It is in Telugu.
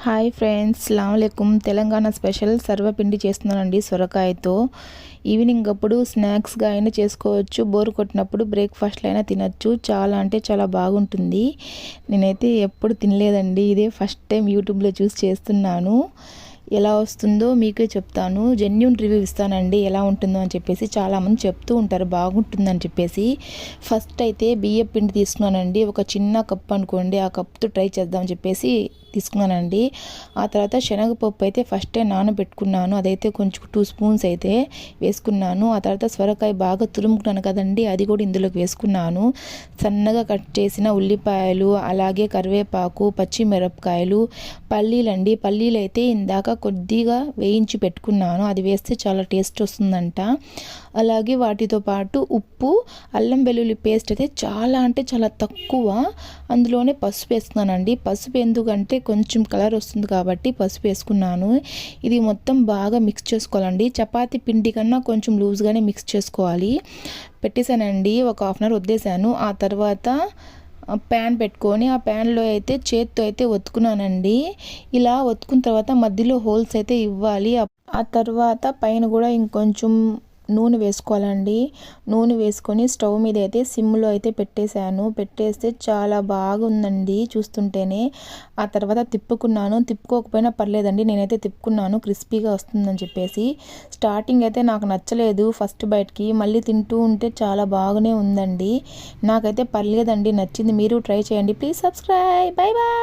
హాయ్ ఫ్రెండ్స్, అస్సలాముఅలైకుం. తెలంగాణ స్పెషల్ సర్వపిండి చేస్తున్నానండి సొరకాయతో. ఈవినింగ్ అప్పుడు స్నాక్స్గా అయినా చేసుకోవచ్చు, బోర్ కొట్టినప్పుడు బ్రేక్ఫాస్ట్లో అయినా తినచ్చు. చాలా అంటే చాలా బాగుంటుంది. నేనైతే ఎప్పుడు తినలేదండి, ఇదే ఫస్ట్ టైం యూట్యూబ్లో చూసి చేస్తున్నాను. ఎలా వస్తుందో మీకే చెప్తాను, జెన్యూన్ రివ్యూ ఇస్తానండి ఎలా ఉంటుందో అని చెప్పేసి. చాలామంది చెప్తూ ఉంటారు బాగుంటుందని చెప్పేసి. ఫస్ట్ అయితే బియ్యం పిండి తీసుకున్నానండి, ఒక చిన్న కప్ అనుకోండి, ఆ కప్తో ట్రై చేద్దామని చెప్పేసి తీసుకున్నానండి. ఆ తర్వాత శనగపప్పు అయితే ఫస్టే నానబెట్టుకున్నాను, అదైతే కొంచెం 2 స్పూన్స్ అయితే వేసుకున్నాను. ఆ తర్వాత సొరకాయ బాగా తురుముకున్నాను కదండి, అది కూడా ఇందులోకి వేసుకున్నాను. సన్నగా కట్ చేసిన ఉల్లిపాయలు, అలాగే కరివేపాకు, పచ్చిమిరపకాయలు, పల్లీలండి. పల్లీలు అయితే ఇందాక కొద్దిగా వేయించి పెట్టుకున్నాను, అది వేస్తే చాలా టేస్ట్ వస్తుందంట. అలాగే వాటితో పాటు ఉప్పు, అల్లం వెల్లుల్లి పేస్ట్ అయితే చాలా అంటే చాలా తక్కువ, అందులోనే పసుపు వేస్తున్నానండి. పసుపు ఎందుకంటే కొంచెం కలర్ వస్తుంది కాబట్టి పసుపు వేసుకున్నాను. ఇది మొత్తం బాగా మిక్స్ చేసుకోవాలండి. చపాతీ పిండి కన్నా కొంచెం లూజ్గానే మిక్స్ చేసుకోవాలి. పెట్టేశానండి, ఒక హాఫ్ అన్ అవర్ వదిలేసాను. ఆ తర్వాత ప్యాన్ పెట్టుకొని ఆ ప్యాన్లో అయితే చేత్తో అయితే ఒత్తుకున్నానండి. ఇలా ఒత్తుకున్న తర్వాత మధ్యలో హోల్స్ అయితే ఇవ్వాలి. ఆ తర్వాత పైన కూడా ఇంకొంచెం నూనె వేసుకోవాలండి. నూనె వేసుకొని స్టవ్ మీద అయితే సిమ్లో అయితే పెట్టేశాను. పెట్టేస్తే చాలా బాగుందండి చూస్తుంటేనే. ఆ తర్వాత తిప్పుకున్నాను, తిప్పుకోకపోయినా పర్లేదండి, నేనైతే తిప్పుకున్నాను క్రిస్పీగా వస్తుందని చెప్పేసి. స్టార్టింగ్ అయితే నాకు నచ్చలేదు ఫస్ట్ బైట్కి, మళ్ళీ తింటూ ఉంటే చాలా బాగానే ఉందండి. నాకైతే పర్లేదండి, నచ్చింది. మీరు ట్రై చేయండి. Please subscribe. Bye bye.